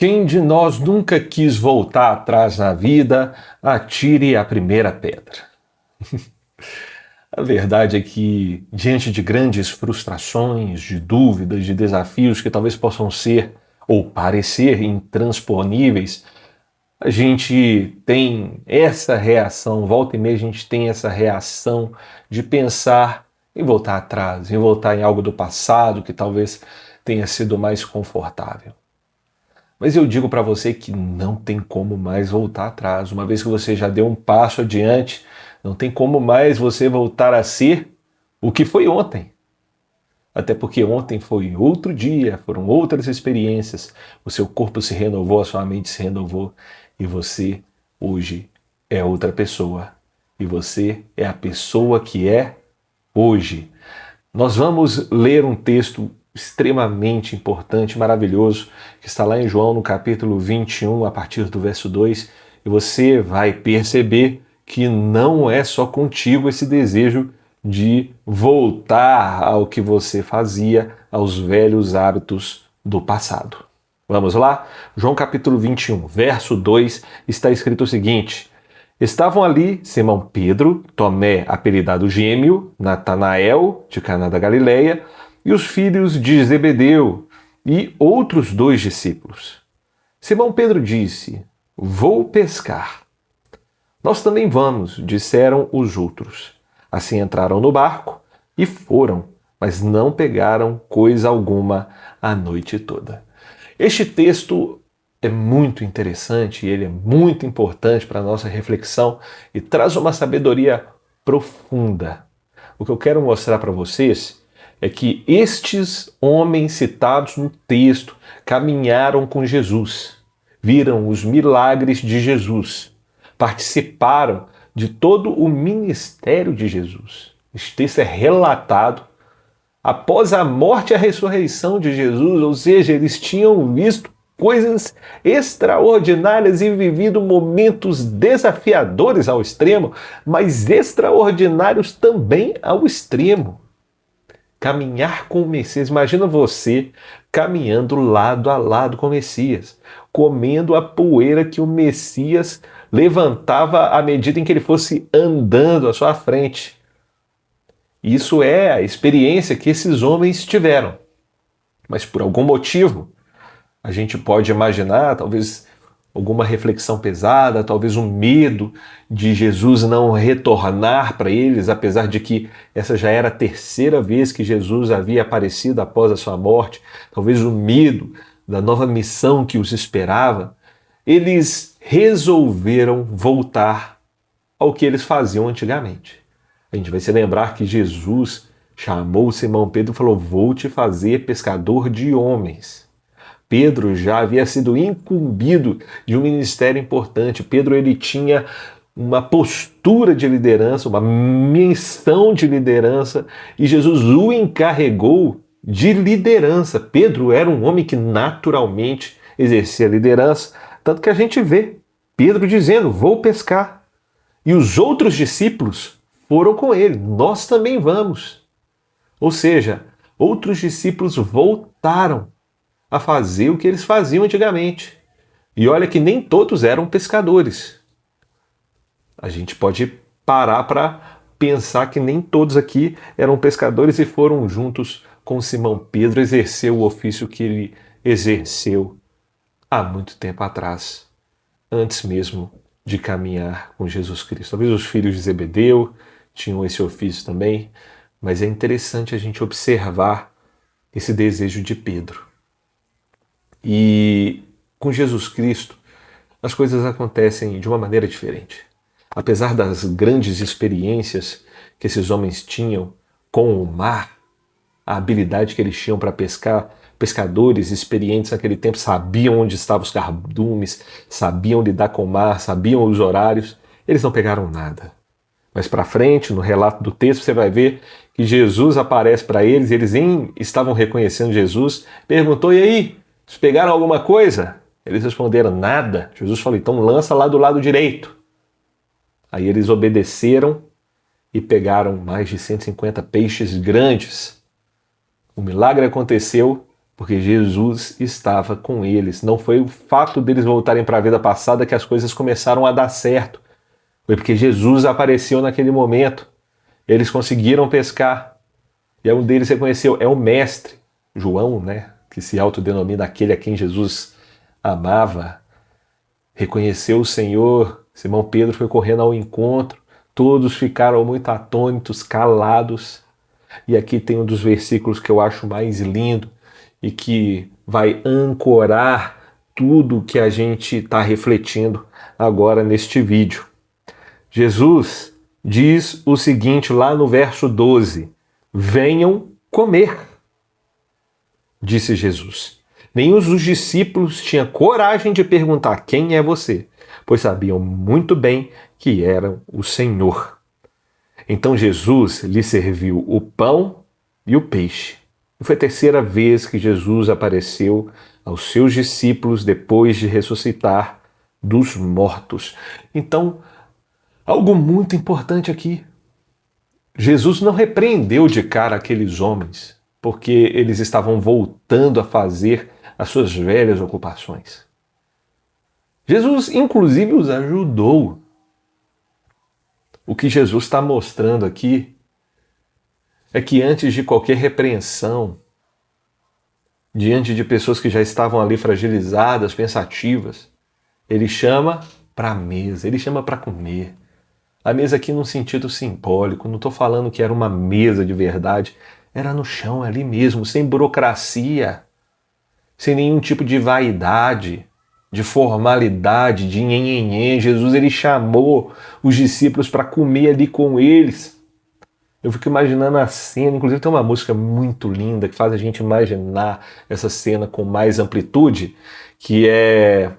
Quem de nós nunca quis voltar atrás na vida, atire a primeira pedra. A verdade é que, diante de grandes frustrações, de dúvidas, de desafios que talvez possam ser ou parecer intransponíveis, a gente tem essa reação, volta e meia a gente tem essa reação de pensar em voltar atrás, em voltar em algo do passado que talvez tenha sido mais confortável. Mas eu digo para você que não tem como mais voltar atrás. Uma vez que você já deu um passo adiante, não tem como mais você voltar a ser o que foi ontem. Até porque ontem foi outro dia, foram outras experiências, o seu corpo se renovou, a sua mente se renovou e você hoje é outra pessoa. E você é a pessoa que é hoje. Nós vamos ler um texto extremamente importante, maravilhoso, que está lá em João no capítulo 21, a partir do verso 2, e você vai perceber que não é só contigo esse desejo de voltar ao que você fazia, aos velhos hábitos do passado. Vamos lá? João capítulo 21, verso 2, está escrito o seguinte: estavam ali Simão Pedro, Tomé, apelidado Gêmeo, Natanael, de Caná da Galileia, e os filhos de Zebedeu, e outros 2 discípulos. Simão Pedro disse: vou pescar. Nós também vamos, disseram os outros. Assim entraram no barco e foram, mas não pegaram coisa alguma a noite toda. Este texto é muito interessante e ele é muito importante para a nossa reflexão e traz uma sabedoria profunda. O que eu quero mostrar para vocês é que estes homens citados no texto caminharam com Jesus, viram os milagres de Jesus, participaram de todo o ministério de Jesus. Este texto é relatado após a morte e a ressurreição de Jesus, ou seja, eles tinham visto coisas extraordinárias e vivido momentos desafiadores ao extremo, mas extraordinários também ao extremo. Caminhar com o Messias. Imagina você caminhando lado a lado com o Messias, comendo a poeira que o Messias levantava à medida em que ele fosse andando à sua frente. Isso é a experiência que esses homens tiveram. Mas por algum motivo, a gente pode imaginar, talvez alguma reflexão pesada, talvez um medo de Jesus não retornar para eles, apesar de que essa já era a terceira vez que Jesus havia aparecido após a sua morte, talvez o medo da nova missão que os esperava. Eles resolveram voltar ao que eles faziam antigamente. A gente vai se lembrar que Jesus chamou Simão Pedro e falou: vou te fazer pescador de homens. Pedro já havia sido incumbido de um ministério importante. Pedro ele tinha uma postura de liderança, uma missão de liderança, e Jesus o encarregou de liderança. Pedro era um homem que naturalmente exercia liderança, tanto que a gente vê Pedro dizendo: vou pescar. E os outros discípulos foram com ele, nós também vamos. Ou seja, outros discípulos voltaram a fazer o que eles faziam antigamente. E olha que nem todos eram pescadores. A gente pode parar para pensar que nem todos aqui eram pescadores e foram juntos com Simão Pedro exercer o ofício que ele exerceu há muito tempo atrás, antes mesmo de caminhar com Jesus Cristo. Talvez os filhos de Zebedeu tinham esse ofício também, mas é interessante a gente observar esse desejo de Pedro. E com Jesus Cristo, as coisas acontecem de uma maneira diferente. Apesar das grandes experiências que esses homens tinham com o mar, a habilidade que eles tinham para pescar, pescadores experientes naquele tempo sabiam onde estavam os cardumes, sabiam lidar com o mar, sabiam os horários, eles não pegaram nada. Mas para frente, no relato do texto, você vai ver que Jesus aparece para eles, eles estavam reconhecendo Jesus, perguntou: e aí? Vocês pegaram alguma coisa? Eles responderam: nada. Jesus falou: então lança lá do lado direito. Aí eles obedeceram e pegaram mais de 150 peixes grandes. O milagre aconteceu porque Jesus estava com eles. Não foi o fato deles voltarem para a vida passada que as coisas começaram a dar certo. Foi porque Jesus apareceu naquele momento. Eles conseguiram pescar. E um deles reconheceu, é o mestre, João, né? Que se autodenomina aquele a quem Jesus amava. Reconheceu o Senhor. Simão Pedro foi correndo ao encontro. Todos ficaram muito atônitos, calados. E aqui tem um dos versículos que eu acho mais lindo e que vai ancorar tudo que a gente está refletindo agora neste vídeo. Jesus diz o seguinte lá no verso 12: venham comer, disse Jesus. Nenhum dos discípulos tinha coragem de perguntar quem é você, pois sabiam muito bem que era o Senhor. Então Jesus lhe serviu o pão e o peixe. E foi a terceira vez que Jesus apareceu aos seus discípulos depois de ressuscitar dos mortos. Então, algo muito importante aqui. Jesus não repreendeu de cara aqueles homens, porque eles estavam voltando a fazer as suas velhas ocupações. Jesus, inclusive, os ajudou. O que Jesus está mostrando aqui é que antes de qualquer repreensão, diante de pessoas que já estavam ali fragilizadas, pensativas, ele chama para a mesa, ele chama para comer. A mesa aqui num sentido simbólico, não estou falando que era uma mesa de verdade, era no chão ali mesmo, sem burocracia, sem nenhum tipo de vaidade, de formalidade, de nhenhenhê. Jesus ele chamou os discípulos para comer ali com eles. Eu fico imaginando a cena, inclusive tem uma música muito linda que faz a gente imaginar essa cena com mais amplitude, que é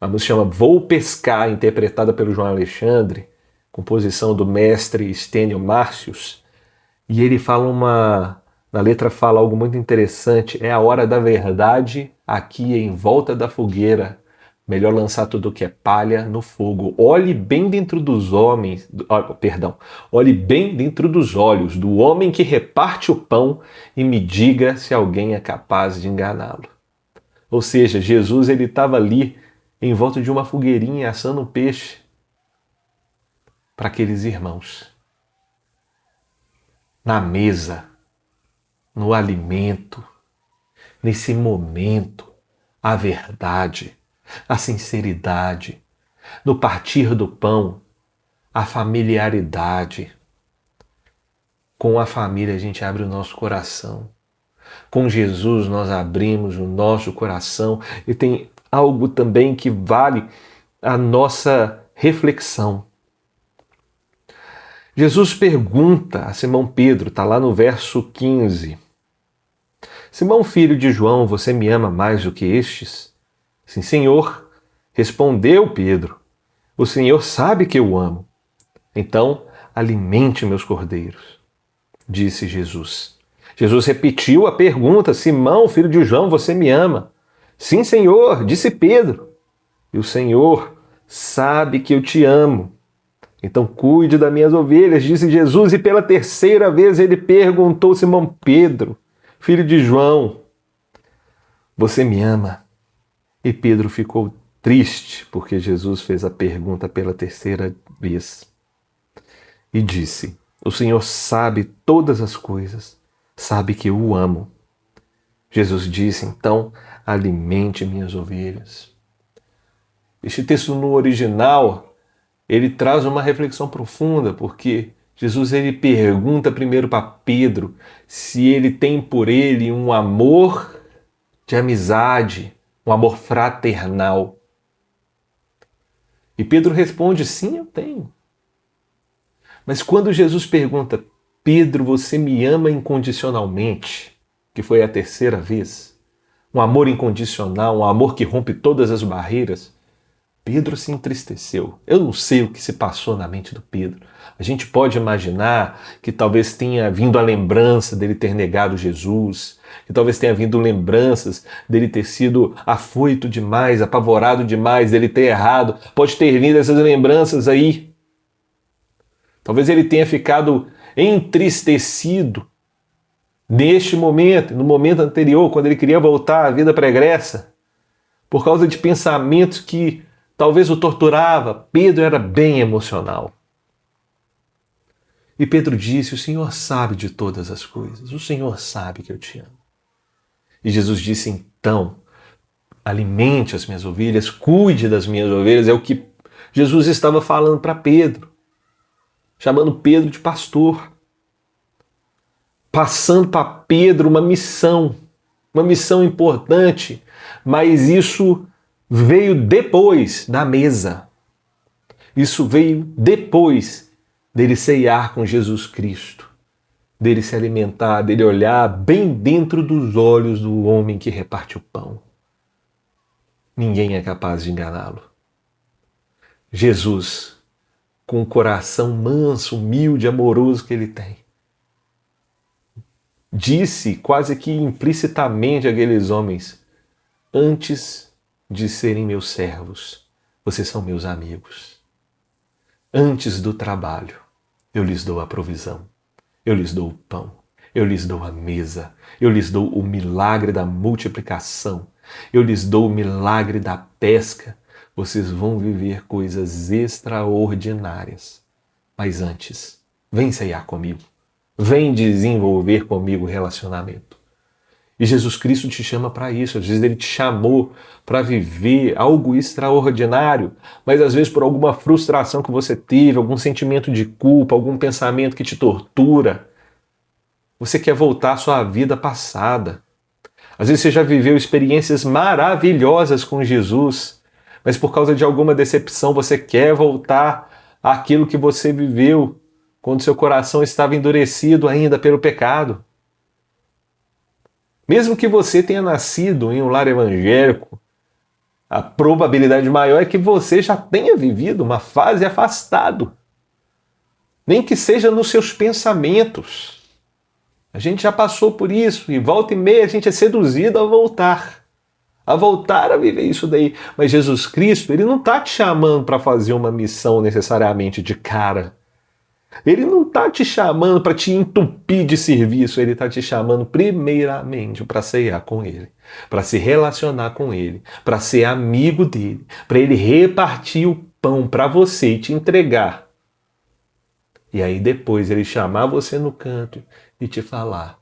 a música chama Vou Pescar, interpretada pelo João Alexandre, composição do mestre Stênio Márcios, e ele fala na letra fala algo muito interessante, é a hora da verdade aqui em volta da fogueira, melhor lançar tudo que é palha no fogo. Olhe bem dentro dos homens, olhe bem dentro dos olhos do homem que reparte o pão e me diga se alguém é capaz de enganá-lo. Ou seja, Jesus ele estava ali em volta de uma fogueirinha assando um peixe para aqueles irmãos. Na mesa, no alimento, nesse momento, a verdade, a sinceridade, no partir do pão, a familiaridade. Com a família a gente abre o nosso coração. Com Jesus nós abrimos o nosso coração e tem algo também que vale a nossa reflexão. Jesus pergunta a Simão Pedro, está lá no verso 15. Simão, filho de João, você me ama mais do que estes? Sim, Senhor, respondeu Pedro. O Senhor sabe que eu amo. Então, alimente meus cordeiros, disse Jesus. Jesus repetiu a pergunta, Simão, filho de João, você me ama? Sim, Senhor, disse Pedro. E o Senhor sabe que eu te amo. Então cuide das minhas ovelhas, disse Jesus, e pela terceira vez ele perguntou a Simão Pedro, filho de João, você me ama? E Pedro ficou triste porque Jesus fez a pergunta pela terceira vez. E disse, o Senhor sabe todas as coisas, sabe que eu o amo. Jesus disse, então, alimente minhas ovelhas. Este texto no original, ele traz uma reflexão profunda, porque Jesus ele pergunta primeiro para Pedro se ele tem por ele um amor de amizade, um amor fraternal. E Pedro responde, sim, eu tenho. Mas quando Jesus pergunta, Pedro, você me ama incondicionalmente, que foi a terceira vez, um amor incondicional, um amor que rompe todas as barreiras, Pedro se entristeceu. Eu não sei o que se passou na mente do Pedro. A gente pode imaginar que talvez tenha vindo a lembrança dele ter negado Jesus, que talvez tenha vindo lembranças dele ter sido afoito demais, apavorado demais, dele ter errado. Pode ter vindo essas lembranças aí. Talvez ele tenha ficado entristecido Neste momento, no momento anterior, quando ele queria voltar à vida pregressa, por causa de pensamentos que talvez o torturava, Pedro era bem emocional. E Pedro disse: o Senhor sabe de todas as coisas, o Senhor sabe que eu te amo. E Jesus disse: então, alimente as minhas ovelhas, cuide das minhas ovelhas. É o que Jesus estava falando para Pedro, chamando Pedro de pastor, passando para Pedro uma missão importante, mas isso veio depois da mesa. Isso veio depois dele ceiar com Jesus Cristo, dele se alimentar, dele olhar bem dentro dos olhos do homem que reparte o pão. Ninguém é capaz de enganá-lo. Jesus, com o coração manso, humilde, amoroso que ele tem, disse quase que implicitamente àqueles homens: antes de serem meus servos, vocês são meus amigos. Antes do trabalho, eu lhes dou a provisão, eu lhes dou o pão, eu lhes dou a mesa, eu lhes dou o milagre da multiplicação, eu lhes dou o milagre da pesca. Vocês vão viver coisas extraordinárias. Mas antes, vem ceiar comigo. Vem desenvolver comigo relacionamento. E Jesus Cristo te chama para isso. Às vezes ele te chamou para viver algo extraordinário, mas às vezes por alguma frustração que você teve, algum sentimento de culpa, algum pensamento que te tortura, você quer voltar à sua vida passada. Às vezes você já viveu experiências maravilhosas com Jesus, mas por causa de alguma decepção você quer voltar àquilo que você viveu quando seu coração estava endurecido ainda pelo pecado. Mesmo que você tenha nascido em um lar evangélico, a probabilidade maior é que você já tenha vivido uma fase afastado. Nem que seja nos seus pensamentos. A gente já passou por isso e volta e meia a gente é seduzido a voltar a viver isso daí. Mas Jesus Cristo, ele não está te chamando para fazer uma missão necessariamente de cara. Ele não está te chamando para te entupir de serviço, ele está te chamando primeiramente para ceiar com ele, para se relacionar com ele, para ser amigo dele, para ele repartir o pão para você e te entregar. E aí depois ele chamar você no canto e te falar: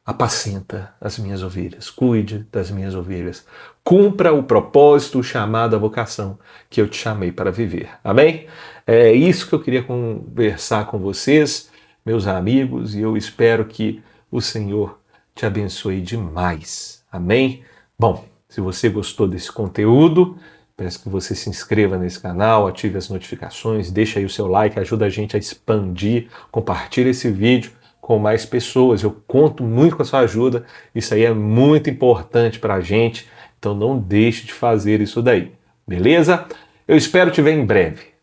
apacenta as minhas ovelhas, cuide das minhas ovelhas, cumpra o propósito, o chamado, a vocação que eu te chamei para viver. Amém? É isso que eu queria conversar com vocês, meus amigos, e eu espero que o Senhor te abençoe demais. Amém? Bom, se você gostou desse conteúdo, peço que você se inscreva nesse canal, ative as notificações, deixa aí o seu like, ajuda a gente a expandir, compartilha esse vídeo com mais pessoas. Eu conto muito com a sua ajuda, isso aí é muito importante para a gente, então não deixe de fazer isso daí, beleza? Eu espero te ver em breve.